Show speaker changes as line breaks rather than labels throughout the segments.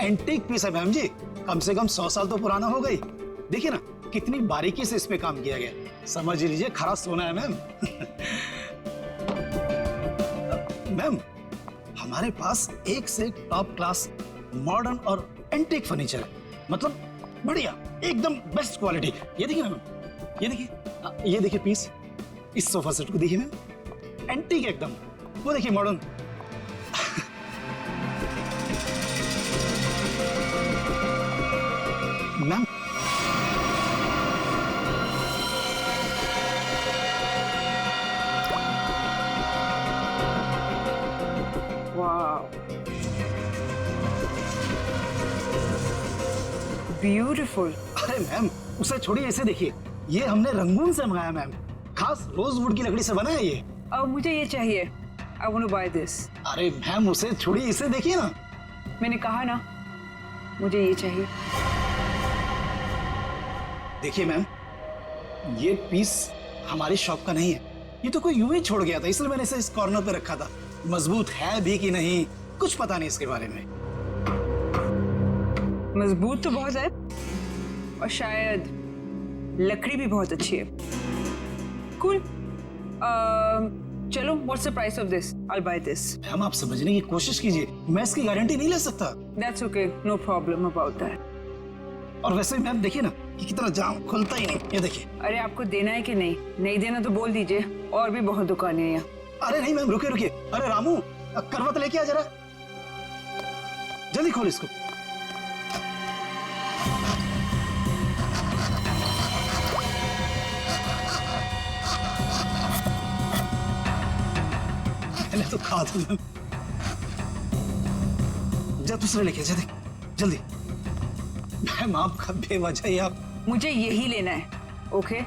Antique piece है ma'am जी, कम से कम 100 साल तो पुराना हो गई। देखिए ना कितनी बारीकी से इस पे काम किया गया, समझ लीजिए खरा सोना है मैम। मैम हमारे पास एक से एक टॉप क्लास मॉडर्न और एंटीक फर्नीचर है, मतलब बढ़िया एकदम बेस्ट क्वालिटी। ये देखिए ना मैम, ये देखिए पीस, इस सोफा सेट को देखिए मैम, एंटीक एकदम, वो देखिए मॉडर्न। Ma'am
beautiful.
अरे मैम उसे छोड़िए, इसे देखिए, ये हमने रंगून से मंगाया मैम, खास रोजवुड की लकड़ी से बना है ये।
अब मुझे ये चाहिए, I want to buy this.
अरे मैम उसे छोड़िए, इसे देखिए ना।
मैंने कहा ना मुझे ये चाहिए।
देखिए मैम, ये पीस हमारी शॉप का नहीं है, ये तो कोई यूं ही छोड़ गया था, इसलिए मैंने इसे इस कॉर्नर पे रखा था। मजबूत है भी कि नहीं कुछ पता नहीं इसके बारे में।
मजबूत तो बहुत है और शायद लकड़ी भी बहुत अच्छी है। कूल। चलो, what's the price of this? I buy this.
Ma'am आप समझने की कोशिश कीजिए, मैं इसकी गारंटी नहीं ले सकता।
That's okay, no problem about that.
और वैसे मैम देखिए ना कि कितना जाम खुलता ही नहीं, ये देखिए।
अरे आपको देना है कि नहीं? नहीं देना तो बोल दीजिए, और भी बहुत दुकानें हैं यहाँ।
अरे नहीं मैम, रुकिए रुकिए, अरे रामू करवत लेके आ जरा, जल्दी खोल इसको। मैंने तो कहा था मैम, जा दूसरे लेके जा, देख जल्दी। मैम आपका बेवजह ही आप।
मुझे यही लेना है, ओके?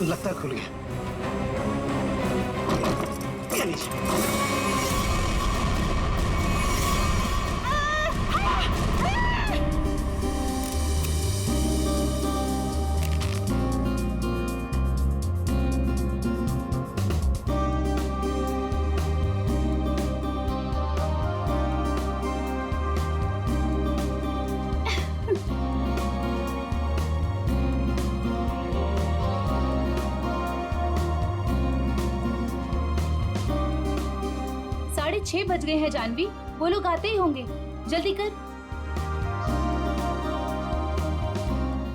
लगता है खुल गया, ये लीजिए।
साढ़े 6 बज गए हैं जानवी, वो लोग आते ही होंगे, जल्दी कर।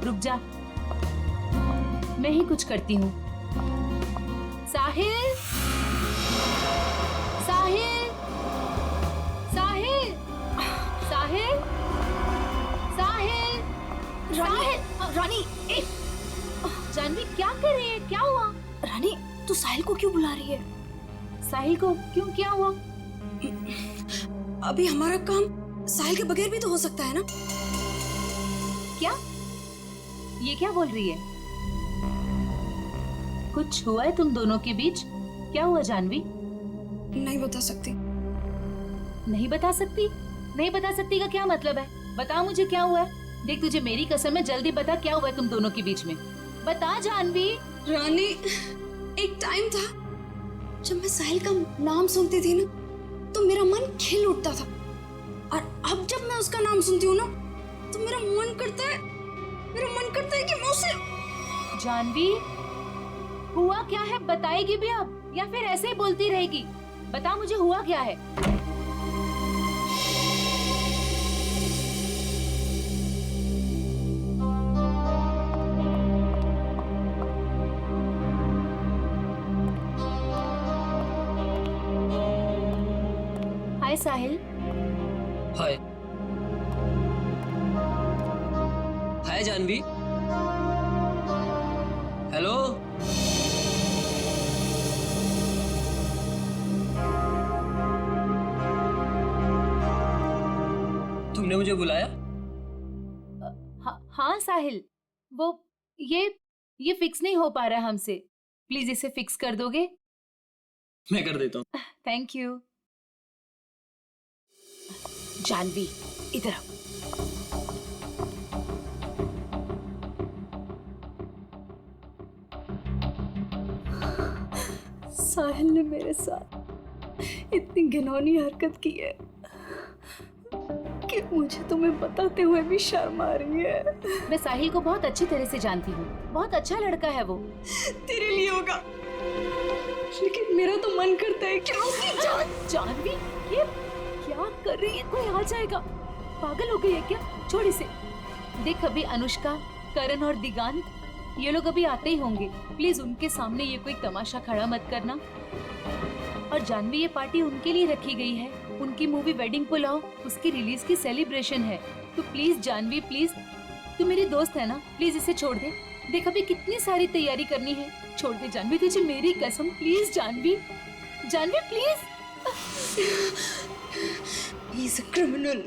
रुक जा, मैं ही कुछ करती हूँ। साहिल, साहिल, साहिल, साहिल, साहिल, साहिल।
रानी,
जानवी क्या कर रही है? क्या हुआ?
रानी तू साहिल को क्यों बुला रही है?
साहिल को क्यों? क्या हुआ?
अभी हमारा काम साहिल के बगैर भी तो हो सकता है ना?
क्या? ये क्या बोल रही है? कुछ हुआ है तुम दोनों के बीच? क्या हुआ जानवी?
नहीं बता सकती।
नहीं बता सकती? नहीं बता सकती का क्या मतलब है? बता मुझे क्या हुआ है। देख तुझे मेरी कसम है, जल्दी बता क्या हुआ है तुम दोनों के बीच में। बता जानवी।
रानी एक टाइम था जब मैं साहिल का नाम सुनती थी ना तो मेरा मन खिल उठता था, और अब जब मैं उसका नाम सुनती हूँ ना तो मेरा मन करता है कि मैं उसे।
जानवी हुआ क्या है? बताएगी भी अब या फिर ऐसे ही बोलती रहेगी? बता मुझे हुआ क्या है। हाय साहिल।
हाय। हाय जानवी। हेलो। तुमने मुझे बुलाया?
हाँ साहिल, वो ये फिक्स नहीं हो पा रहा हमसे, प्लीज इसे फिक्स कर दोगे?
मैं कर देता हूँ।
Thank you. जानवी इधर आओ।
साहिल ने मेरे साथ इतनी घिनौनी हरकत की है कि मुझे तुम्हें बताते हुए भी शर्म आ रही है।
मैं साहिल को बहुत अच्छी तरह से जानती हूँ, बहुत अच्छा लड़का है वो।
तेरे लिए होगा, लेकिन मेरा तो मन करता है कि उसकी जान।
जानवी, ये क्या कर रही है? कोई आ जाएगा, पागल हो गई है क्या? छोड़ इसे। देख, अभी अनुष्का, करण और दिगांत ये लोग अभी आते ही होंगे। प्लीज उनके सामने ये कोई तमाशा खड़ा मत करना। और जानवी, ये पार्टी उनके लिए रखी गई है। उनकी मूवी वेडिंग पुलाव, उसकी रिलीज की सेलिब्रेशन है। तो प्लीज जानवी, प्लीज, तू मेरी दोस्त है ना, प्लीज इसे छोड़ दे। देख, अभी कितनी सारी तैयारी करनी है। छोड़ दे जानवी, तुझे मेरी कसम। Please Janhvi, Janhvi please.
He is a criminal.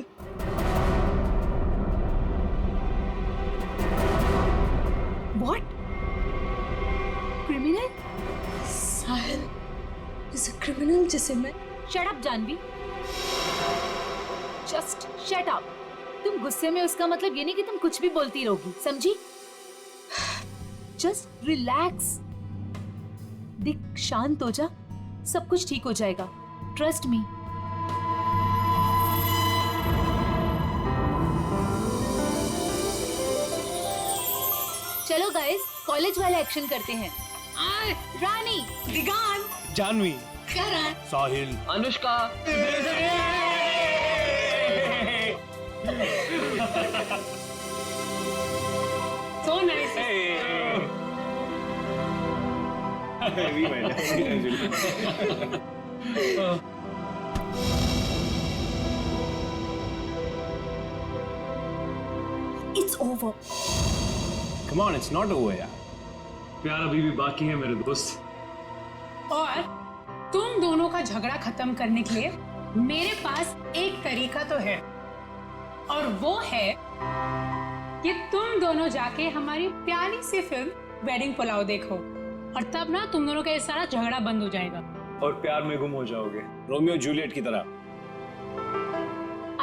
What? Criminal?
Sahil is a criminal जिसे मैं
Shut up, Janvi. Just shut up। तुम गुस्से में, उसका मतलब ये नहीं कि तुम कुछ भी बोलती रहोगी, समझी? Just relax। दिख, शांत हो जा, सब कुछ ठीक हो जाएगा। Trust me। चलो गाइस, कॉलेज वाला एक्शन करते हैं। रानी,
दिगांत,
जानवी,
करण,
साहिल,
Anushka.
so nice।
it's over।
Come on, it's not over यार।
प्यार अभी भी बाकी है मेरे दोस्त।
और तुम दोनों का झगड़ा खत्म करने के लिए मेरे पास एक तरीका तो है, और वो है कि तुम दोनों जाके हमारी प्यारी सी फिल्म वेडिंग पुलाव देखो, और तब ना तुम दोनों का ये सारा झगड़ा बंद हो जाएगा।
और प्यार में गुम हो जाओगे,
रोमियो जूलियट की तरह।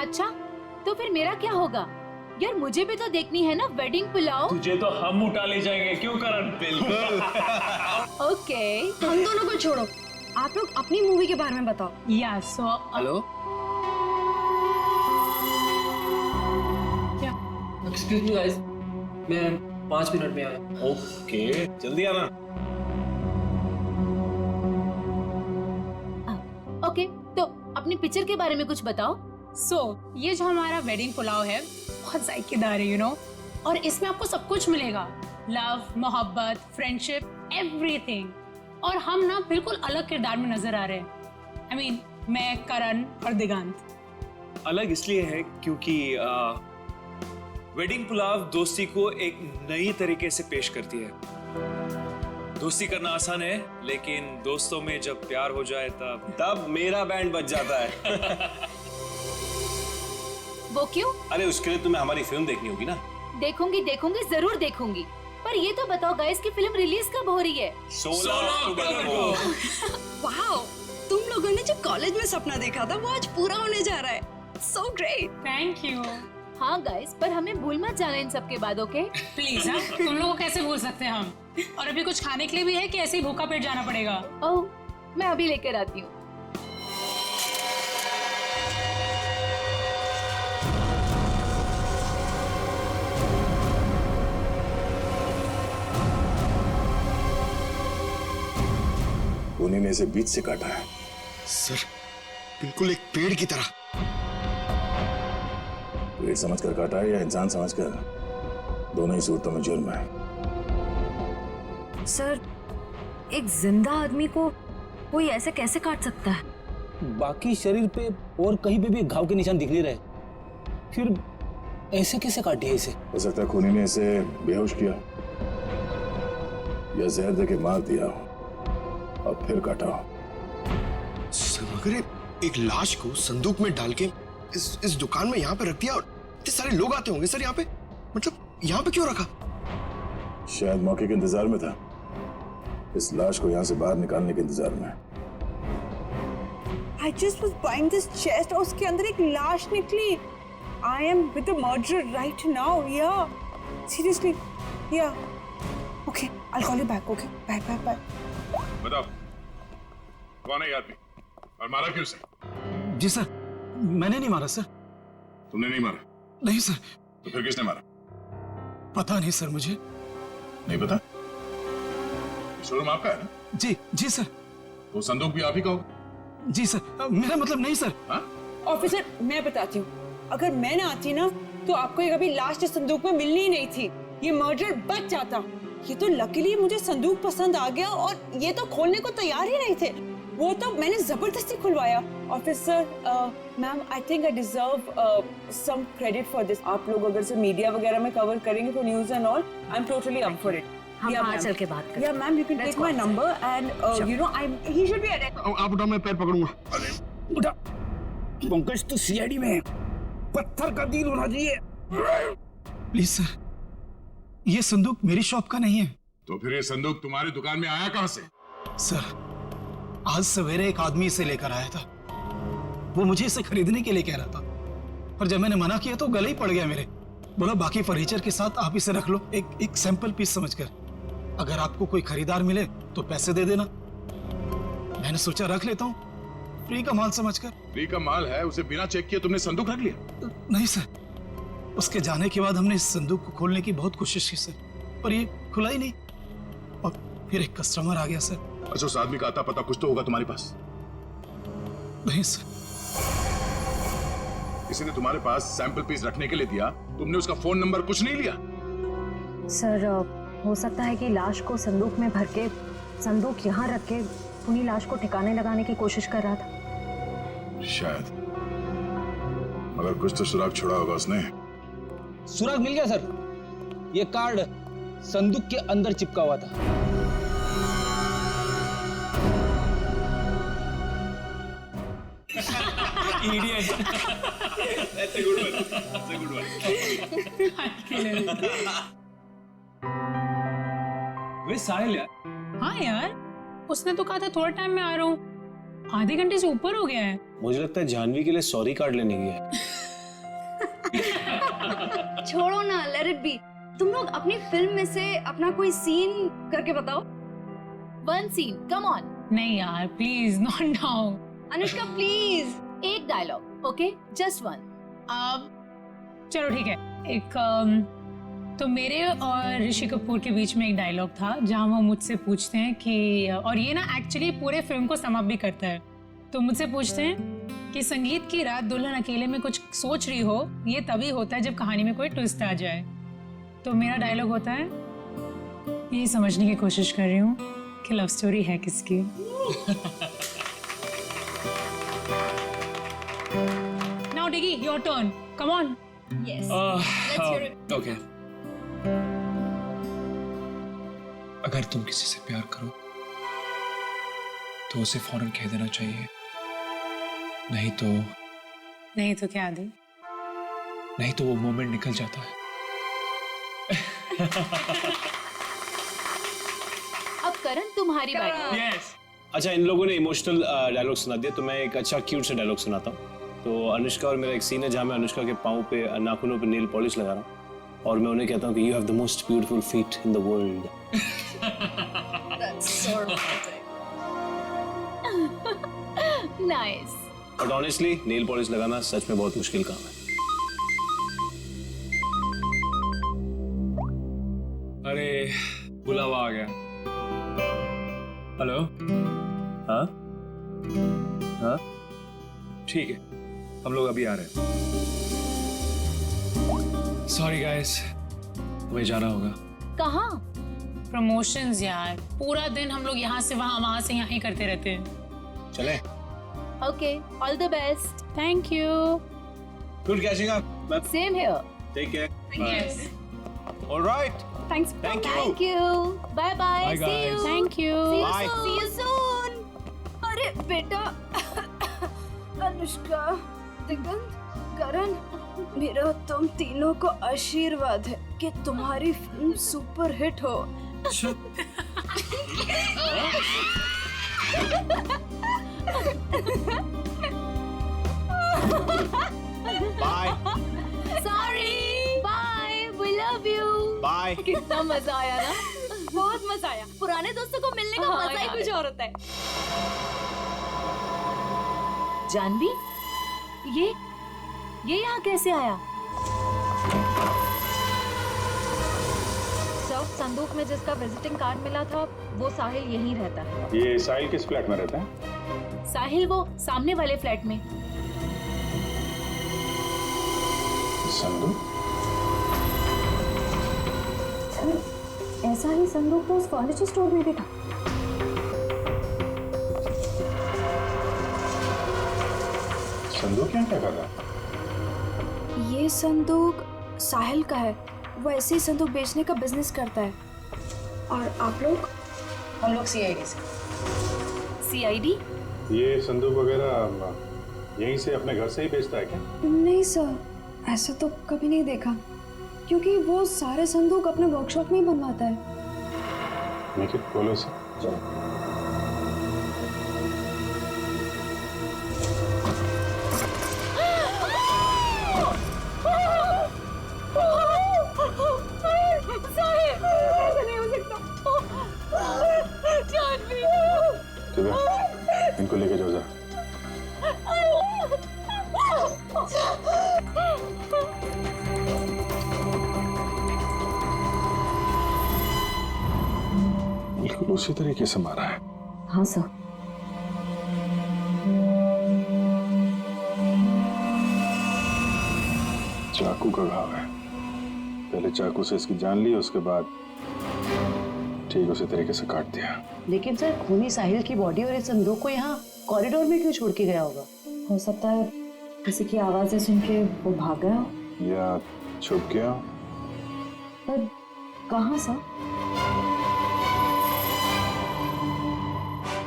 अच्छा, तो फिर मेरा क्या होगा? यार, मुझे भी तो देखनी है ना वेडिंग पुलाव।
तुझे तो हम उठा ले जाएंगे, क्यों करण? बिल्कुल।
ओके।
हम दोनों को छोड़ो, आप लोग अपनी मूवी के बारे में बताओ।
या सो
हेलो,
क्या?
एक्सक्यूज मी गाइस, मैं 5 मिनट में आया।
ओके, जल्दी आना।
ओके, तो अपनी पिक्चर के बारे में कुछ बताओ।
ये जो हमारा वेडिंग पुलाव है बहुत जायकेदार है, यू नो, और इसमें आपको सब कुछ मिलेगा। लव, मोहब्बत, फ्रेंडशिप, एवरीथिंग। और हम ना बिल्कुल अलग किरदार में नजर आ रहे हैं। I mean, मैं, करण और दिगांत।
अलग इसलिए है क्योंकि वेडिंग पुलाव दोस्ती को एक नई तरीके से पेश करती है। दोस्ती करना आसान है, लेकिन दोस्तों में जब प्यार हो जाए तब
मेरा बैंड बज जाता है।
वो क्यों?
अरे उसके लिए तुम्हें हमारी फिल्म देखनी होगी ना।
देखूंगी, जरूर देखूंगी। पर ये तो बताओ गाइस कि फिल्म रिलीज कब हो रही है?
16 अक्टूबर को।
वाओ, तुम लोगों ने जो कॉलेज में सपना देखा था वो आज पूरा होने जा रहा है। So great।
Thank you.
हाँ गाइस, पर हमें भूल मत जाना इन सब के बाद, ओके?
प्लीज, हाँ, तुम लोगों को कैसे भूल सकते हैं हम? और अभी कुछ खाने के लिए भी है कि ऐसे ही भूखा पेट जाना पड़ेगा?
ओह, मैं अभी लेकर आती हूँ।
उन्हीं ने इसे बीच से काटा है।
सर, बिल्कुल एक पेड़ की तरह।
पेड़ समझकर काटा है या इंसान समझकर, दोनों ही सूरतों में जुर्म है।
सर, एक जिंदा आदमी को कोई ऐसे कैसे काट सकता है?
बाकी शरीर पे और कहीं पे भी घाव के निशान दिख नहीं रहे, फिर ऐसे कैसे काटी है इसे?
हो सकता है खूनी ने इसे बेहोश किया या जहर देके मार दिया और फिर काटा हो।
सर, मगर एक लाश को संदूक में डाल के इस दुकान में यहाँ पे रख दिया, और इतने सारे लोग आते होंगे सर यहाँ पे, मतलब यहाँ पे क्यों रखा?
शायद मौके के इंतजार में था, इस लाश को यहाँ से बाहर निकालने के इंतजार में।
I just was buying this chest और उसके अंदर एक लाश निकली। I am with the murderer right now, yeah. Seriously, yeah. Okay, I'll call you back. Okay, bye.
बताओ, कौन है ये आदमी और मारा क्यों उसे?
जी सर, मैंने नहीं मारा सर।
तुमने नहीं मारा?
नहीं सर।
तो फिर किसने मारा?
पता नहीं सर, मुझे
नहीं पता? शोरूम आपका है ना?
जी जी सर।
तो संदूक भी आप ही का होगा?
जी सर, मेरा मतलब नहीं सर।
हाँ?
ऑफिसर मैं बताती हूँ, अगर मैं ना आती ना तो आपको ये कभी लास्ट संदूक में मिलनी ही नहीं थी, ये मर्डर बच जाता। ये तो लकीली मुझे संदूक पसंद आ गया और ये तो खोलने को तैयार ही नहीं थे, वो तो मैंने जबरदस्ती खुलवाया। Officer ma'am, I think I deserve some credit for this. आप लोग अगर से मीडिया वगैरह में कवर करेंगे तो news and all, I am totally up for it.
हम बाहर चल के बात करें।
या ma'am, you can take my number and you know I he should be arrested.
आप उठाओ, मैं पैर पकड़ूंगा।
उठा। पंकज तो सीआईडी में है, पत्थर का दिल होना चाहिए। प्लीज सर, ये संदूक मेरी शॉप का नहीं है।
तो फिर ये संदूक तुम्हारी दुकान में आया कहां से?
सर, आज सवेरे एक आदमी इसे लेकर आया था, वो मुझे इसे खरीदने के लिए कह रहा था, पर जब मैंने मना किया तो गले ही पड़ गया मेरे। बोला बाकी फर्नीचर के साथ आप इसे रख लो, एक सैंपल पीस समझकर, अगर आपको कोई खरीदार मिले तो पैसे दे देना। मैंने सोचा रख लेता हूँ, फ्री का माल समझकर।
फ्री का माल है, उसे बिना चेक किए तुमने संदूक रख लिया?
नहीं सर, उसके जाने के बाद हमने इस संदूक को खोलने की बहुत कोशिश की सर, पर ये खुला ही नहीं। और फिर एक कस्टमर आ गया सर।
अच्छा, उस आदमी का आता पता कुछ तो होगा तुम्हारे पास?
नहीं सर।
किसी ने तुम्हारे पास सैंपल पीस रखने के लिए दिया, तुमने उसका फोन नंबर कुछ नहीं लिया?
सर हो सकता है कि लाश को संदूक में भर के संदूक यहाँ रख के उन्हीं लाश को ठिकाने लगाने की कोशिश कर रहा था।
शायद, मगर कुछ तो सुराग छोड़ा होगा उसने।
सुराग मिल गया सर, ये कार्ड संदूक के अंदर चिपका हुआ था।
Idiot.
That's a good one. That's a good one.
वे साहिल यार।
हाँ यार, उसने तो कहा था थोड़ा टाइम में आ रहा हूँ, आधे घंटे से ऊपर हो गया है।
मुझे लगता है जानवी के लिए सॉरी कार्ड लेने गया है।
छोड़ो ना, लेट इट बी। तुम लोग अपनी फिल्म में से अपना कोई सीन करके बताओ।
One scene, come on.
नहीं यार, please not now.
Anushka please.
एक डायलॉग, ओके, जस्ट वन।
अब चलो ठीक है, एक तो मेरे और ऋषि कपूर के बीच में एक डायलॉग था जहां वो मुझसे पूछते हैं कि, और ये ना एक्चुअली पूरे फिल्म को सम अप भी करता है, तो मुझसे पूछते हैं कि संगीत की रात दुल्हन अकेले में कुछ सोच रही हो, ये तभी होता है जब कहानी में कोई ट्विस्ट आ जाए। तो मेरा डायलॉग होता है, यही समझने की कोशिश कर रही हूँ कि लव स्टोरी है किसकी। Now Diggy, your turn. Come on.
Yes. Let's hear it.
Okay. अगर तुम किसी से प्यार करो तो उसे फौरन कह देना चाहिए, नहीं तो
क्या आदि?
नहीं तो वो मोमेंट निकल जाता है।
अब करण तुम्हारी बारी।
Yes.
अच्छा, इन लोगों ने इमोशनल डायलॉग सुना दिया, तो मैं एक अच्छा क्यूट सा डायलॉग सुनाता हूँ। तो अनुष्का और मेरा एक सीन है जहाँ मैं अनुष्का के पाँव पे, नाखूनों पे नेल पॉलिश लगा रहा हूँ और मैं उन्हें कहता हूँ कि you have the most beautiful feet in the world.
That's so romantic.
Nice.
But honestly nail polish लगाना सच में बहुत मुश्किल काम है।
अरे बुलावा आ गया। हेलो। हाँ हाँ ठीक है, हम लोग अभी आ रहे हैं। सॉरी गाइस, हमें जाना होगा।
कहाँ?
प्रमोशंस यार, पूरा दिन हम लोग यहाँ से वहाँ से यहाँ ही करते रहते हैं।
चले?
Okay, all the best.
Thank you.
Good catching up.
Same here.
Take care.
Yes.
Alright.
Thanks.
Thank you.
Thank you. Bye bye.
Bye,
see you.
guys.
Thank you.
Bye.
See you soon.
अरे बेटा, अनुष्का, दिगंत, करण, मेरा तुम तीनों को आशीर्वाद है कि तुम्हारी फिल्म सुपर हिट हो।
Bye
Sorry. Bye. We love you.
Bye.
कितना मजा आया ना? बहुत मजा आया। पुराने दोस्तों को मिलने का मजा ही कुछ और होता है। जानवी, ये यहाँ कैसे आया?
सर, संदूक में जिसका विजिटिंग कार्ड मिला था वो साहिल यहीं रहता है।
ये साहिल किस फ्लैट में रहता है?
साहिल वो सामने वाले फ्लैट में।
संदूक?
सर, ऐसा ही संदूक तो उस फर्नीचर स्टोर में भी था।
संदूक यहाँ क्या कर रहा है?
ये संदूक साहिल का है। वो ऐसे ही संदूक बेचने का बिजनेस करता है। और आप लोग?
हम लोग सीआईडी से।
सीआईडी?
ये संदूक वगैरह यहीं से अपने घर से ही बेचता है क्या?
नहीं सर, ऐसा तो कभी नहीं देखा, क्योंकि वो सारे संदूक अपने वर्कशॉप में ही बनवाता है।
निखिल, खोलो इसे। इनको लेके जाओ जरा। बिल्कुल उसी तरीके से मारा है।
हाँ सर।
चाकू का घाव है। पहले चाकू से इसकी जान ली, उसके बाद ठीक उसी तरीके से काट दिया।
लेकिन सर, खूनी साहिल की बॉडी और इस संदूक को यहाँ कॉरिडोर में क्यों छोड़ के गया होगा?
हो सकता है किसी की आवाजें सुन के वो भाग गया हो।
या छुप गया।
पर कहाँ सर?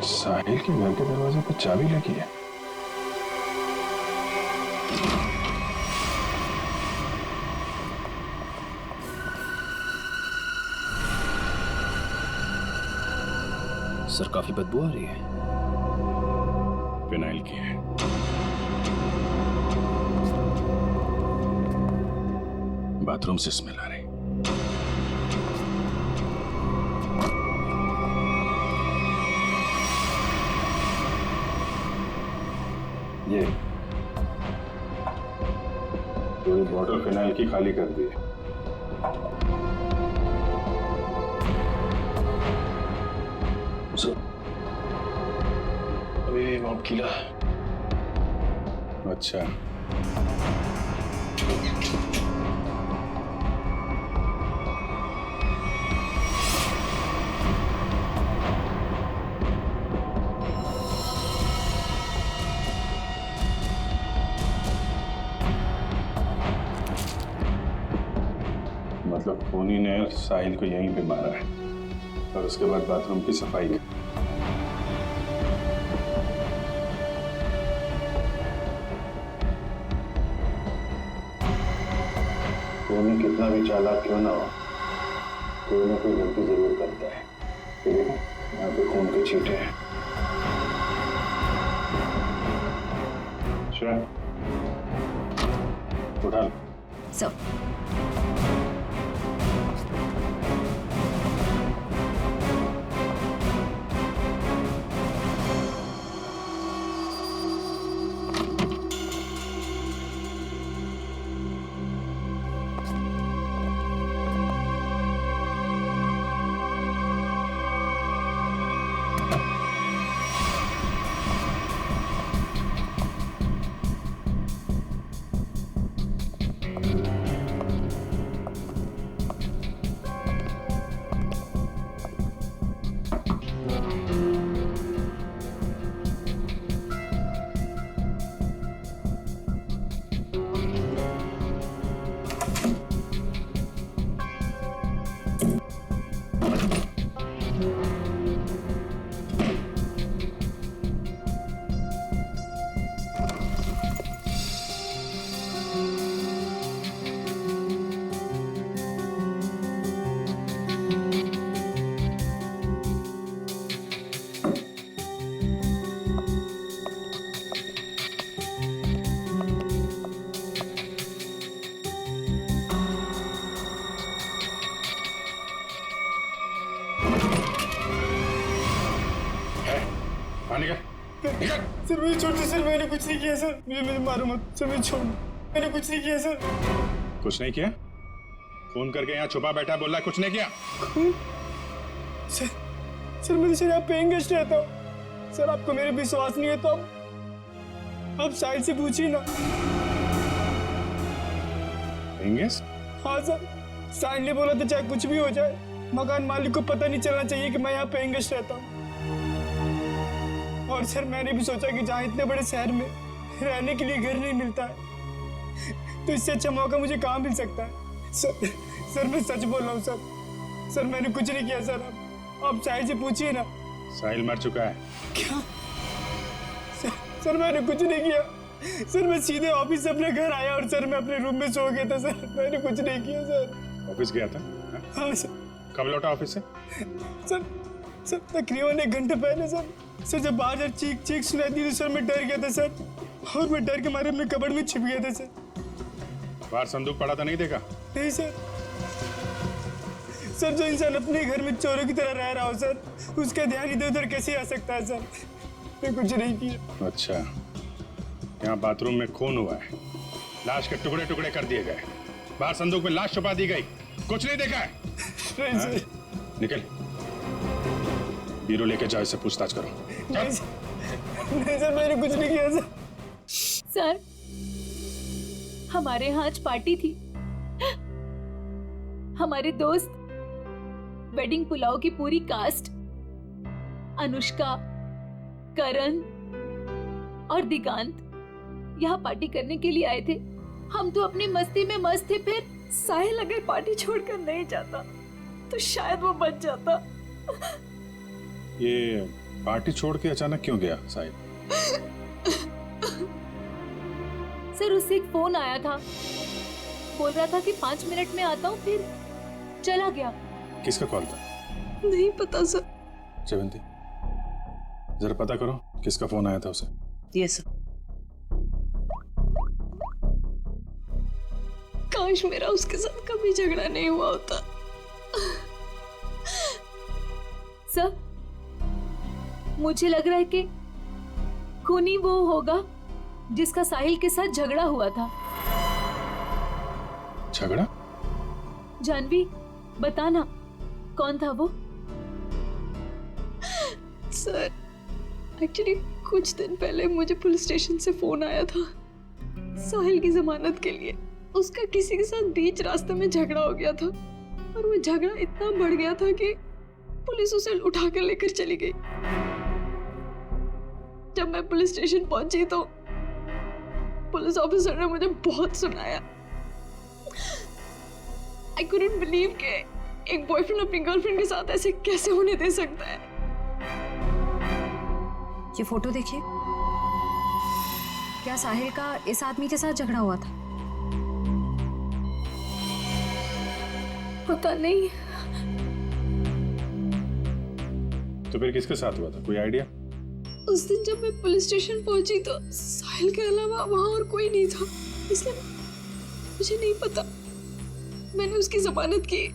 साहिल के घर के दरवाजे पर चाबी लगी है।
सर, काफी बदबू आ रही है।
फिनाइल की है। बाथरूम से स्मेल आ रही। ये पूरी बॉटल फिनाइल की खाली कर दी है।
अभी माउंट किला।
अच्छा, मतलब खूनी ने साहिल को यहीं पे मारा है और उसके बाद बाथरूम की सफाई की। खूनी कितना भी चालाक क्यों ना हो, कोई ना कोई गलती जरूर करता है। ये देखो, यहाँ पे खून के छींटे हैं। श्रेया, उठा लो।
सर,
सर मुझे छोड़ दो सर, मैंने कुछ नहीं किया सर, मुझे मारो मत सर, मुझे छोड़ दो, मैंने कुछ नहीं किया सर।
कुछ नहीं किया? फोन करके यहाँ छुपा बैठा बोल रहा है कुछ नहीं किया?
सर मैं सर यहाँ पेइंग गेस्ट रहता हूँ सर, आपको मेरे विश्वास नहीं है तो आप साहिल से पूछिए ना।
Paying guest?
हाँ सर, साहिल ने बोला था चाहे कुछ भी हो जाए मकान मालिक को पता नहीं चलना चाहिए कि मैं यहाँ पेइंग गेस्ट रहता हूँ। और सर मैंने भी सोचा कि जहाँ इतने बड़े शहर में रहने के लिए घर नहीं मिलता है तो इससे अच्छा मौका मुझे कहाँ मिल सकता है। सर मैं सच बोल रहा हूँ सर मैंने कुछ नहीं किया सर, आप साहिल से पूछिए ना।
साहिल मर चुका है।
क्या? सर मैंने कुछ नहीं किया सर, मैं सीधे ऑफिस से अपने घर आया और सर मैं अपने रूम में सो गया था सर, मैंने कुछ नहीं किया सर।
ऑफिस गया था?
हाँ सर।
कब लौटा ऑफिस से?
सर तकरीबन 1 घंटे पहले सर जब बाहर चीख सुनाई दी तो सर मैं डर गया था सर, और मैं डर के मारे अपने कबर्ड में छिप गया था सर।
बाहर संदूक पड़ा था नहीं देखा?
नहीं सर जो इंसान अपने घर में चोरों की तरह रह रहा हो सर, उसका ध्यान इधर उधर कैसे आ सकता है सर, मैं कुछ नहीं किया।
अच्छा, यहाँ बाथरूम में खून हुआ है, लाश के टुकड़े टुकड़े कर दिए गए, बाहर संदूक में लाश छुपा दी गई, कुछ नहीं देखा है?
नहीं सर।
निकल, बीरो लेके जाओ, इससे पूछताछ करो।
नहीं सर मैंने कुछ नहीं किया सर।
सर हमारे यहाँ आज पार्टी थी, हमारे दोस्त वेडिंग पुलाव की पूरी कास्ट अनुष्का, करण और दिगांत यहाँ पार्टी करने के लिए आए थे। हम तो अपनी मस्ती में मस्त थे, फिर साहिल अगर पार्टी छोड़कर नहीं जाता तो शायद वो बच जाता।
ये पार्टी छोड़ के अचानक क्यों गया साहिल?
सर उससे एक फोन आया था, बोल रहा था कि 5 मिनट में आता हूँ, फिर चला गया।
किसका कॉल था?
नहीं पता सर।
जयवंती जरा पता करो किसका फोन आया था उसे।
Yes sir.
काश मेरा उसके साथ कभी झगड़ा नहीं हुआ होता।
सर मुझे लग रहा है कि खूनी वो होगा जिसका साहिल के साथ झगड़ा हुआ था।
झगड़ा?
जानवी बताना कौन था वो?
सर एक्चुअली कुछ दिन पहले मुझे पुलिस स्टेशन से फोन आया था साहिल की जमानत के लिए। उसका किसी के साथ बीच रास्ते में झगड़ा हो गया था और वो झगड़ा इतना बढ़ गया था कि पुलिस उसे उठाकर लेकर चली गई। जब मैं पुलिस स्टेशन पहुंची तो पुलिस ऑफिसर ने मुझे बहुत सुनाया। I couldn't believe कि एक बॉयफ्रेंड अपनी गर्लफ्रेंड के साथ ऐसे कैसे होने दे सकता है।
ये फोटो देखिए, क्या साहिल का इस आदमी के साथ झगड़ा हुआ था?
पता नहीं।
तो फिर किसके साथ हुआ था, कोई आइडिया?
उस दिन जब मैं पुलिस स्टेशन पहुंची तो साहिल के अलावा वहां और कोई नहीं था, इसलिए मुझे नहीं पता। मैंने उसकी जमानत की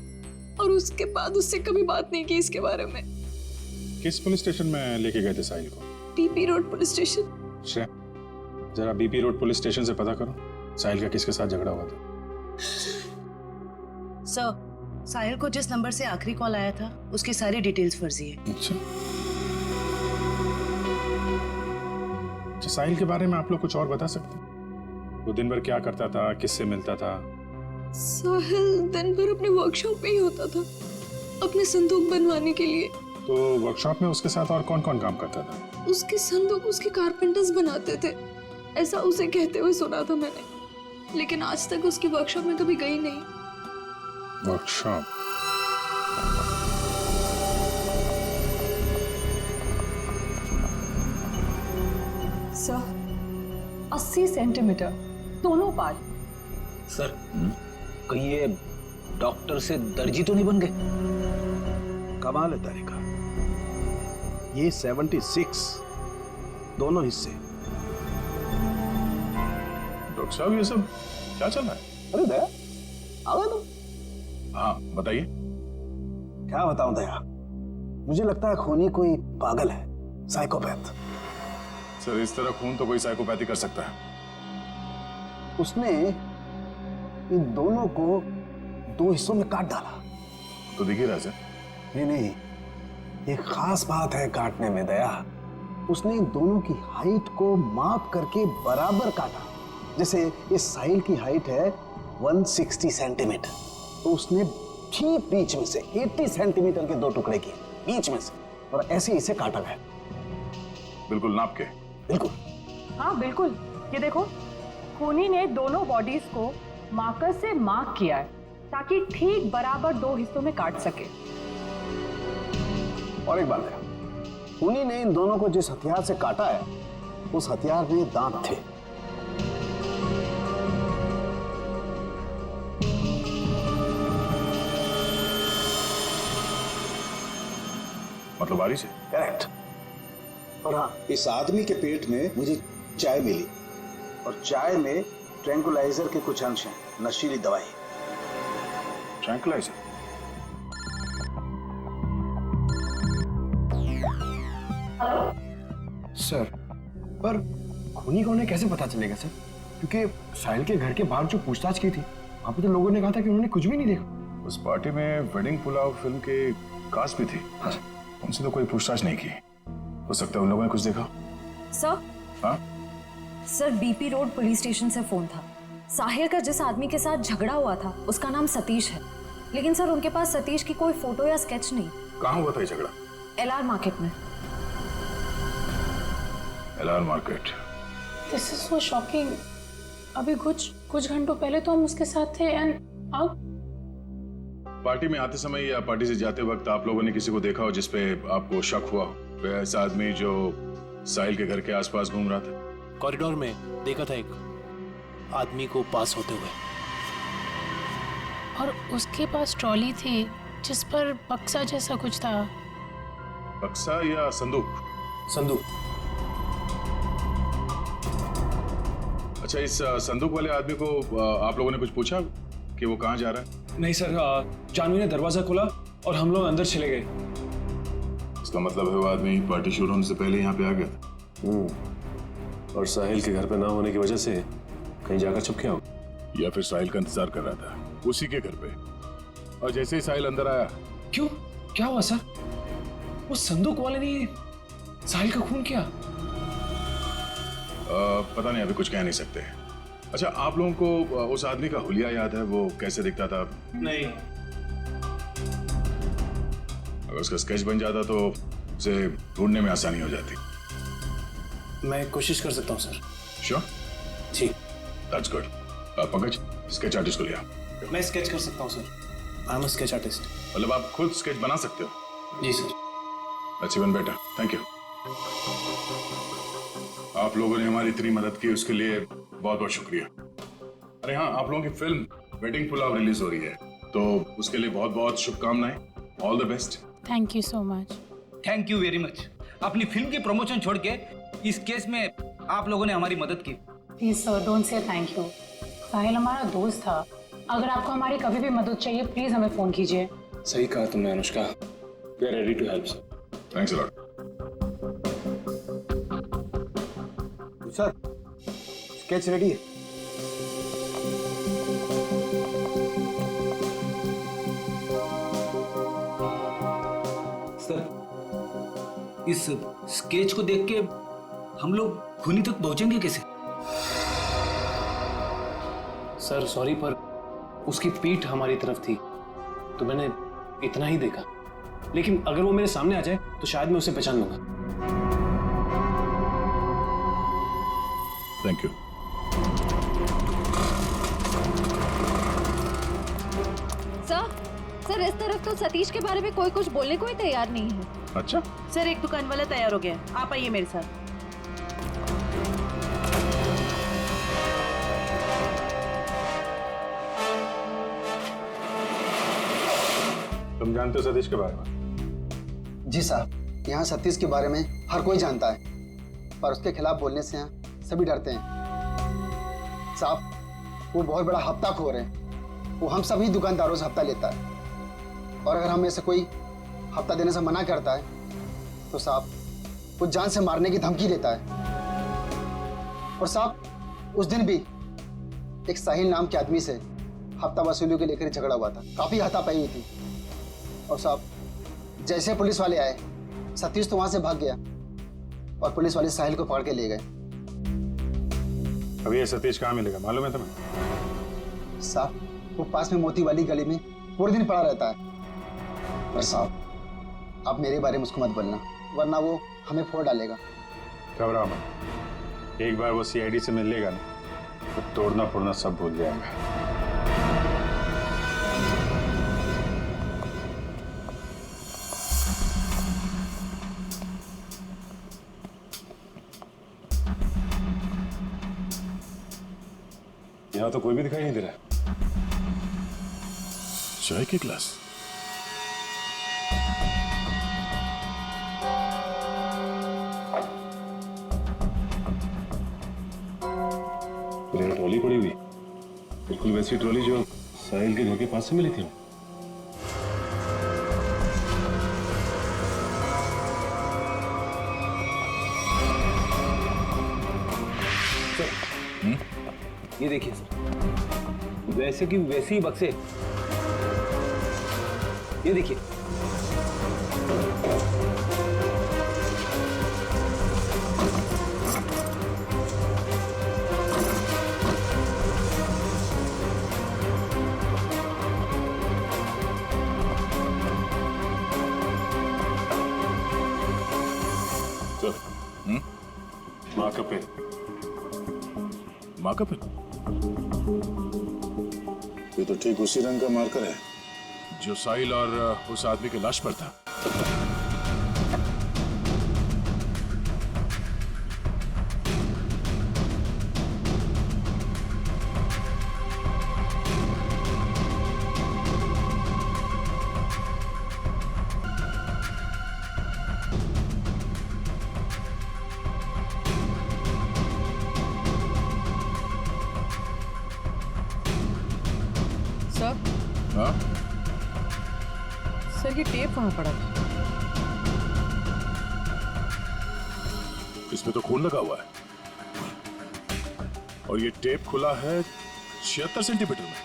और उसके बाद उससे कभी बात नहीं की इसके बारे में।
किस पुलिस स्टेशन में लेके गए थे साहिल को?
BP road police station.
जरा बीपी रोड पुलिस स्टेशन से पता करो साहिल का किसके साथ झगड़ा हुआ था।
सर साहिल को जिस नंबर से आखिरी कॉल आया था उसकी सारी डिटेल्स फर्जी है।
अच्छा, साहिल के बारे में आप लोग कुछ और बता सकते हैं? वो दिन भर क्या करता था, किससे मिलता था?
साहिल दिन भर अपने वर्कशॉप पे ही होता था अपने संदूक बनवाने के लिए।
तो वर्कशॉप में उसके साथ और कौन कौन काम करता था?
उसके संदूक उसके कारपेंटर्स बनाते थे, ऐसा उसे कहते हुए सुना था मैंने, लेकिन आज तक उसकी वर्कशॉप में कभी गई नहीं।
वर्कशॉप?
सर 80 सेंटीमीटर दोनों पार्ट।
सर कहीं ये डॉक्टर से दर्जी तो नहीं बन गए?
कमाल है तारिका, ये 76 दोनों हिस्से।
डॉक्टर साहब ये सब क्या चल रहा है?
अरे दया आ गए तुम?
हाँ बताइए।
क्या बताऊं दया, मुझे लगता है खूनी कोई पागल है, साइकोपैथ।
सर इस तरह खून तो कोई साइकोपैथी कर सकता है।
उसने इन दोनों को 2 हिस्सों में काट डाला।
तो दिख ही रहा है सर।
नहीं नहीं, एक खास बात है काटने में दया। उसने इन दोनों की हाइट को माप करके बराबर काटा। जैसे इस साहिल की हाइट है 160 सेंटीमीटर, तो उसने ठीक बीच में से 80 सेंटीमीटर के 2 टुकड़े किए बीच में से, और ऐसे इसे काटा गया।
बिल्कुल नाप के?
बिल्कुल।
हाँ बिल्कुल, ये देखो, खूनी ने दोनों बॉडीज को मार्कर से मार्क किया है ताकि ठीक बराबर 2 हिस्सों में काट सके।
और एक बात है, खूनी ने इन दोनों को जिस हथियार से काटा है, उस हथियार में दांत थे।
मतलब बारी से?
करेक्ट। और हाँ, इस आदमी के पेट में मुझे चाय मिली, और चाय में ट्रैंकुलाइजर के कुछ अंश हैं, नशीली दवाई।
ट्रैंकुलाइजर?
सर, पर खूनी को उन्हें कैसे पता चलेगा सर? क्योंकि साहिल के घर के बाहर जो पूछताछ की थी, वहां पे तो लोगों ने कहा था कि उन्होंने कुछ भी नहीं देखा।
उस पार्टी में वेडिंग पुलाव फिल्म के कास्ट भी थी। हाँ। उनसे तो कोई पूछताछ नहीं की। हो सकता है उन लोगों ने कुछ देखा।
सर?
हाँ?
Sir, BP road police station से फोन था। साहिल का जिस आदमी के साथ झगड़ा हुआ था, उसका नाम सतीश है, लेकिन सर उनके पास सतीश की कोई फोटो या स्केच नहीं।
कहाँ हुआ था ये झगड़ा?
LR मार्केट में।
LR market?
This is so shocking. अभी कुछ घंटों पहले तो हम उसके साथ थे, एंड अब
पार्टी में आते समय या पार्टी से जाते वक्त आप लोगों ने किसी को देखा हो जिसपे आपको शक हुआ हो? ऐसा आदमी जो साहिल के घर के आसपास घूम रहा था?
कॉरिडोर में देखा था एक आदमी को पास होते हुए,
और उसके पास ट्रॉली थी जिस पर बक्सा जैसा कुछ था।
बक्सा या संदूक?
संदूक।
अच्छा, इस संदूक वाले आदमी को आप लोगों ने कुछ पूछा कि वो कहाँ जा रहा है?
नहीं सर, जानवी ने दरवाजा खोला और हम लोग अंदर चले गए।
इसका मतलब है वो आदमी पार्टी शुरू होने से पहले यहाँ पे आ गया था।
और साहिल के घर पे ना होने की वजह से कहीं जाकर छुप गया हो,
या फिर साहिल का इंतजार कर रहा था उसी के घर पे, और जैसे ही साहिल अंदर आया।
क्यों, क्या हुआ सर? वो संदूक वाले ने साहिल का खून किया?
पता नहीं, अभी कुछ कह नहीं सकते। अच्छा, आप लोगों को उस आदमी का हुलिया याद है? वो कैसे दिखता था?
नहीं।
अगर उसका स्केच बन जाता तो उसे ढूंढने में आसानी हो जाती।
मैं कोशिश कर सकता हूँ सर।
श्योर?
जी।
That's good. Pankaj, sketch artist को लिया।
मैं स्केच कर सकता हूँ sir. I am a sketch artist.
मतलब आप खुद स्केच बना सकते हो?
जी sir.
That's even better, thank you. आप लोगों ने हमारी इतनी मदद की, उसके लिए बहुत बहुत शुक्रिया। अरे हाँ, आप लोगों की फिल्म वेडिंग पुलाव रिलीज हो रही है, तो उसके लिए बहुत बहुत शुभकामनाएं। All the best.
Thank you so much.
Thank you very much. अपनी फिल्म की प्रमोशन छोड़ के इस केस में आप लोगों ने हमारी मदद की।
Please sir, don't say thank you. Sahil हमारा दोस्त था। अगर आपको हमारी कभी भी मदद चाहिए, प्लीज हमें फोन कीजिए।
सही कहा तुमने Anushka. We are ready to help sir.
Thanks a lot.
Sir, sketch ready है।
सर, इस स्केच को देख के हम लोग खूनी तक पहुंचेंगे कैसे?
सर सॉरी, पर उसकी पीठ हमारी तरफ थी तो मैंने इतना ही देखा, लेकिन अगर वो मेरे सामने आ जाए तो शायद मैं उसे पहचान लूंगा।
Thank you.
सर, इस तरफ तो सतीश के बारे में कोई कुछ बोलने को ही तैयार नहीं है।
अच्छा
सर, एक दुकान वाला तैयार हो गया, आप आइए मेरे साथ।
तुम जानते हो सतीश के बारे में?
जी साहब, यहाँ सतीश के बारे में हर कोई जानता है, पर उसके खिलाफ बोलने से यहाँ सभी डरते हैं। साहब, वो बहुत बड़ा हफ्ताखोर है। वो हम सभी दुकानदारों से हफ्ता लेता है, और अगर हमें से कोई हफ्ता देने से मना करता है तो साहब वो जान से मारने की धमकी देता है।
और साहब उस दिन भी एक साहिल नाम के आदमी से हफ्ता वसूली के लेकर झगड़ा हुआ था, काफी हाथापाई हुई थी। और साहब जैसे पुलिस वाले आए, सतीश तो वहां से भाग गया और पुलिस वाले साहिल को पकड़ के ले गए।
अभी ये सतीश कहाँ मिलेगा मालूम है तुम्हें?
साहब वो पास में मोती वाली गली में पूरे दिन पड़ा रहता है। और साहब आप मेरे बारे में उसको मत बोलना, वरना वो हमें फोड़ डालेगा।
घबराओ मत, एक बार वो सीआईडी से मिल लेगा ना तो तोड़ना फोड़ना सब भूल जाएगा। यहाँ तो कोई भी दिखाई नहीं दे रहा। चाय के ग्लास, ट्रॉली पड़ी हुई, बिल्कुल वैसी ट्रॉली जो साहिल के घर के पास से मिली थी।
ये देखिए सर, वैसे की वैसे ही बक्से, ये देखिए।
माँ का पेन, माँ का पेन, ये तो ठीक उसी रंग का मार्कर है जो साहिल और उस आदमी की लाश पर था।
सर,
हाँ?
सर ये टेप कहाँ पड़ा था?
इसमें तो खून लगा हुआ है और ये टेप खुला है 76 सेंटीमीटर में,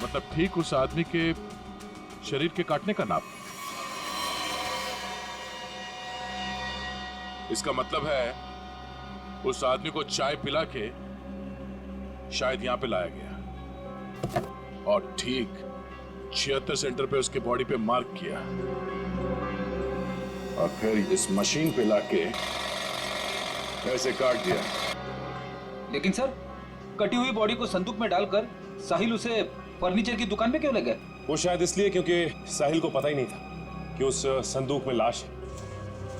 मतलब ठीक उस आदमी के शरीर के काटने का नाप। इसका मतलब है उस आदमी को चाय पिला के शायद यहां पे लाया गया और ठीक 76 सेंटर पे उसके बॉडी पे मार्क किया और फिर इस मशीन पे लाके ऐसे काट दिया।
लेकिन सर, कटी हुई बॉडी को संदूक में डालकर साहिल उसे फर्नीचर की दुकान में क्यों ले गए?
वो शायद इसलिए क्योंकि साहिल को पता ही नहीं था कि उस संदूक में लाश है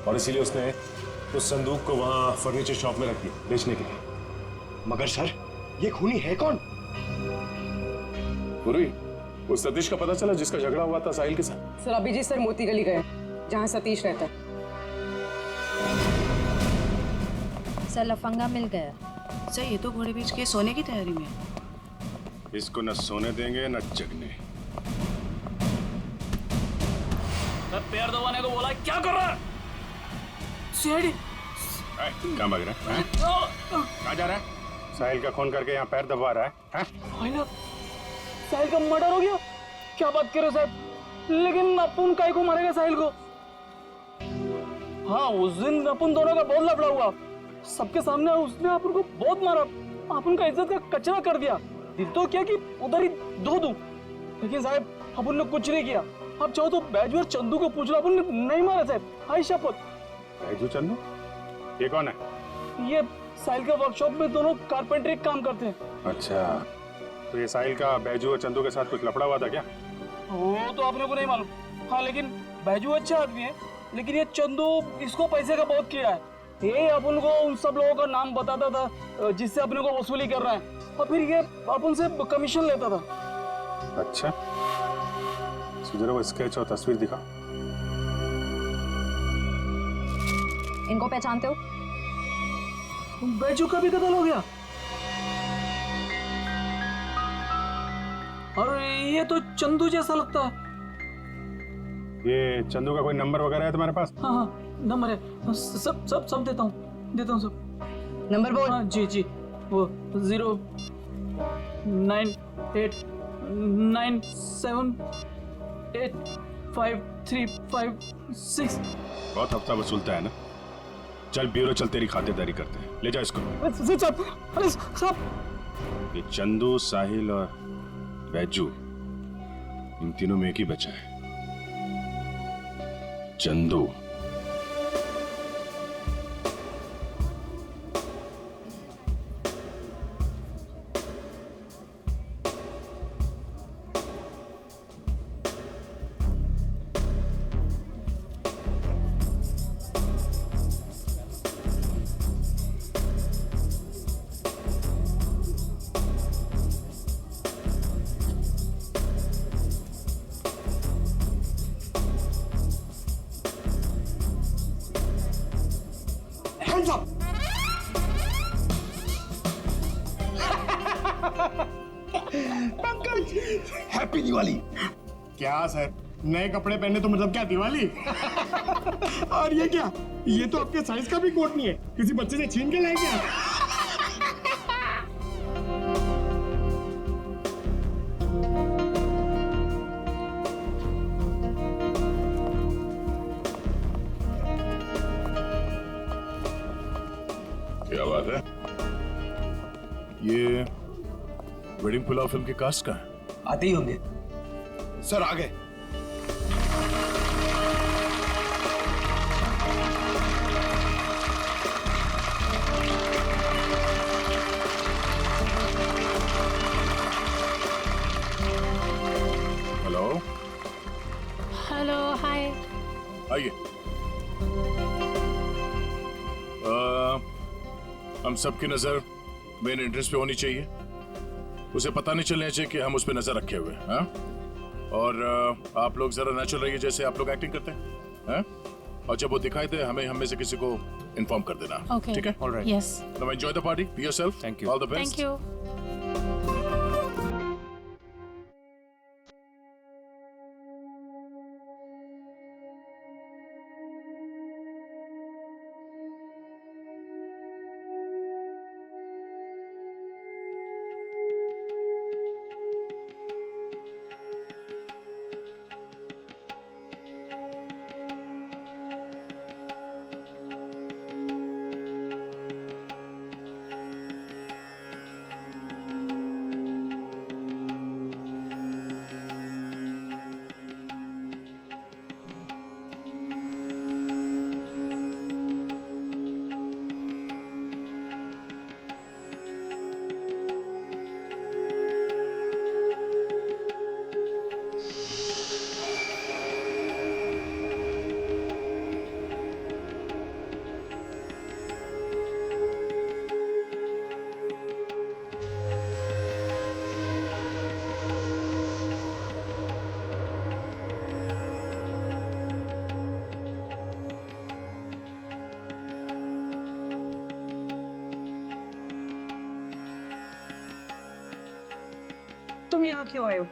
और इसीलिए उसने उस संदूक को वहां फर्नीचर शॉप में रख दिया बेचने के लिए।
मगर सर, ये खूनी है कौन?
पूरी उस सतीश का पता चला जिसका झगड़ा हुआ था साहिल के साथ?
सर अभी जी सर मोती गली गए जहाँ सतीश रहता है।
सर लफंगा मिल गया।
सर ये तो घोड़े बेच के सोने की तैयारी में है।
इसको न सोने देंगे न जगने।
पैर दबाने को बोला, क्या कर रहा है?
सीआईडी कहाँ भाग रहा है? कहाँ जा रहा है? साहिल का खून करके यहाँ पैर दबा रहा है?
साहिल का मर्डर हो गया? क्या बात कर रहे हो साहब? लेकिन अपन काहे को मारेगा साहिल को? हाँ, उस दिन अपन दोनों का बहुत लफड़ा हुआ, सबके सामने उसने अपन को बहुत मारा, अपन का इज्जत का कचरा कर दिया। दिल तो क्या कि उधर ही धो दूं, लेकिन साहब अपन ने कुछ नहीं किया। आप चाहो तो बैजू और चंदू को पूछ लो, अपन ने नहीं मारा साहब, हाय शपथ।
बैजू चंदू? ये कौन है?
ये साहिल के वर्कशॉप में दोनों कारपेंटरी काम करते हैं।
अच्छा, तो ये साहिल का बैजू और चंदू के साथ कुछ लफड़ा हुआ था क्या?
वो तो आपने को नहीं मालूम। हाँ, लेकिन बैजू अच्छा आदमी है, लेकिन ये चंदू इसको पैसे का बहुत किया है। ये अपन को उन सब लोगों का नाम बताता था जिससे अपने को वसूली कर रहा है, और फिर ये अपन से कमीशन लेता था।
अच्छा, जरा वो स्केच और तस्वीर दिखा।
इनको पहचानते हो?
बैजू का भी कत्ल हो गया? और ये तो चंदू जैसा लगता है।
ये चंदू का कोई नंबर वगैरह है तुम्हारे पास?
हाँ हाँ, नंबर है, सब सब सब देता हूँ सब।
नंबर बोल।
हाँ जी जी, वो 0 9 8 9 7 8 5 3 5 6।
बहुत हफ्ता वसूलता है ना। चल ब्यूरो चल, तेरी खातिरदारी करते हैं। ले जा इसको।
अरे साहब,
ये चंदू, साहिल और बैजू, इन तीनों में एक ही बचा है, Chandu.
Hands up! Pankaj, happy Diwali.
क्या सर, नए कपड़े पहने तो मतलब क्या दिवाली? और ये क्या, ये तो आपके साइज का भी कोट नहीं है, किसी बच्चे से छीन के लाए क्या?
क्या बात है? ये वेडिंग पुलाव फिल्म के कास्ट का है?
आते ही होंगे
सर। आ गए।
हेलो,
हेलो, हाय।
आइए। हम सबकी नजर मेन एंट्रेंस पे होनी चाहिए। उसे पता नहीं चलना चाहिए कि हम उस पर नजर रखे हुए हैं, हाँ? और आप लोग जरा नेचुरल रहिए, जैसे आप लोग एक्टिंग करते हैं, हाँ? और जब वो दिखाई दे हमें हम में से किसी को इन्फॉर्म कर देना।
Okay.
ठीक है?
All right. Yes.
Now enjoy the party. Be yourself. Thank you. All the best.
Thank you.
तुम यहाँ क्यों आए हो?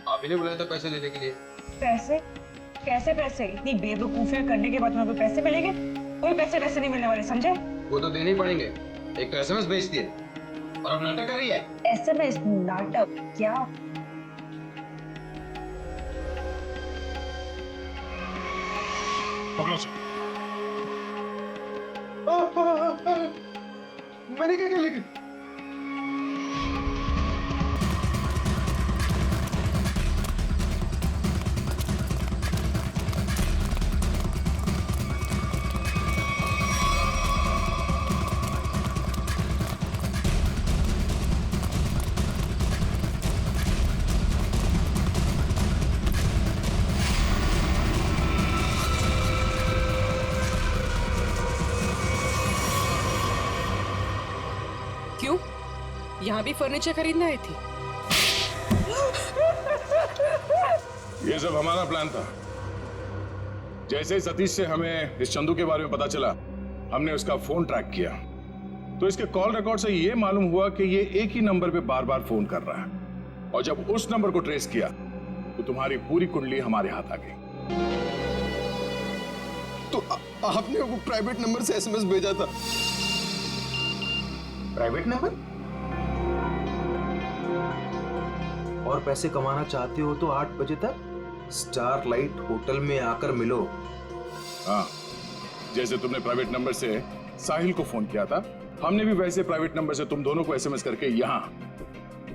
आप ही ने बुलाया था पैसे लेने के लिए।
पैसे? कैसे पैसे? इतनी बेवकूफियां करने के बाद तुम्हें कोई पैसे मिलेंगे? कोई पैसे नहीं मिलने वाले, समझे?
वो तो देने ही पड़ेंगे। एक तो एसएमएस भेज दिए और अब नाटक कर रही है।
एसएमएस नाटक क्या?
पकड़ो से।
मैंने क्या किया लेकिन?
क्यों? यहाँ भी फर्नीचर खरीदने आई थी?
ये सब हमारा प्लान था। जैसे ही सतीश से हमें इस चंदू के बारे में पता चला, हमने उसका फोन ट्रैक किया, तो इसके कॉल रिकॉर्ड से ये मालूम हुआ कि ये एक ही नंबर पे बार बार फोन कर रहा है। और जब उस नंबर को ट्रेस किया तो तुम्हारी पूरी कुंडली हमारे हाथ आ गई।
तो आपने वो प्राइवेट नंबर से एसएमएस भेजा था
प्राइवेट नंबर? और पैसे कमाना चाहते हो तो 8 बजे तक स्टार लाइट होटल में आकर मिलो।
हाँ, जैसे तुमने प्राइवेट नंबर से साहिल को फोन किया था, हमने भी वैसे प्राइवेट नंबर से तुम दोनों को एसएमएस करके यहाँ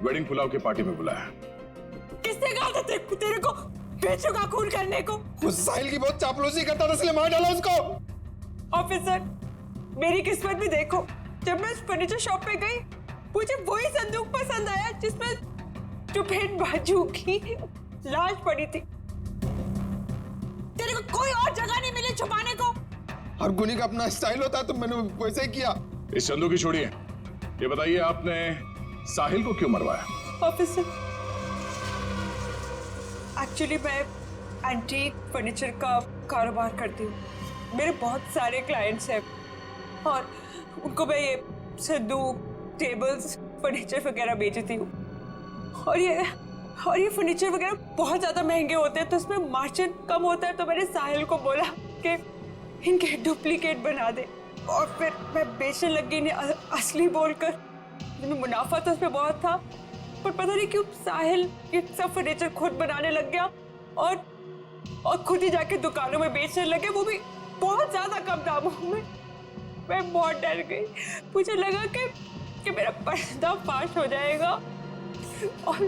वेडिंग पुलाव की पार्टी में बुलाया।
किसने कहा था तेरे को बेचों का खून करने को?
उस साहिल की बहुत चापलूसी करता था इसलिए मार डाला उसको।
ऑफिसर, मेरी किस्मत भी देखो, जब मैं फर्नीचर शॉप पे गई मुझे वही संदूक पसंद आया जिसमें चुपेट बाजू की लाश पड़ी थी। तेरे को कोई और जगह नहीं मिली छुपाने को?
हर गुनी का अपना स्टाइल होता है तो मैंने वैसे ही किया।
इस संदूक की छोड़िए, ये बताइए आपने साहिल को क्यों मरवाया?
ऑफिसर, एक्चुअली मैं एंटीक फर्नीचर का कारोबार करती हूँ। मेरे बहुत सारे क्लाइंट्स हैं और उनको मैं ये संदूक, टेबल्स, फर्नीचर वगैरह बेचती हूँ। और ये फर्नीचर वगैरह बहुत ज़्यादा महंगे होते हैं तो इसमें मार्जिन कम होता है, तो मैंने साहिल को बोला कि इनके डुप्लीकेट बना दे और फिर मैं बेचने लगी इन्हें असली बोलकर। जिसमें मुनाफा तो उसमें बहुत था, पर पता नहीं क्यों साहिल ये सब फर्नीचर खुद बनाने लग गया और खुद ही जाके दुकानों में बेचने लगे, वो भी बहुत ज्यादा कम दामों में। मैं बहुत डर गई, मुझे लगा कि मेरा पर्दा फाश हो जाएगा और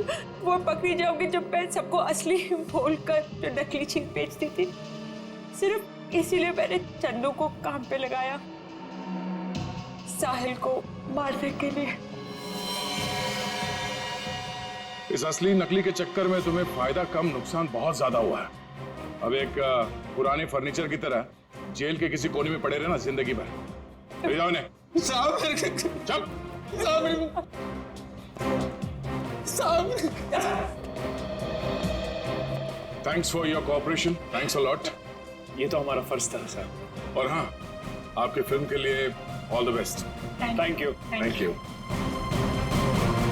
वो पकड़ी जाऊंगी जब मैं सबको असली बोलकर जो नकली चीज बेचती थी। सिर्फ इसीलिए मैंने चंदू को काम पे लगाया, साहिल को मारने के लिए।
इस असली नकली के चक्कर में तुम्हें फायदा कम नुकसान बहुत ज्यादा हुआ है। अब एक पुराने फर्नीचर की तरह जेल के किसी कोने में पड़े रहना जिंदगी भर। ले जाओ इन्हें। Thanks for your cooperation, thanks a lot.
ये तो हमारा फर्ज था सर।
और हाँ, आपके फिल्म के लिए all the best.
Thank you.
Thank you.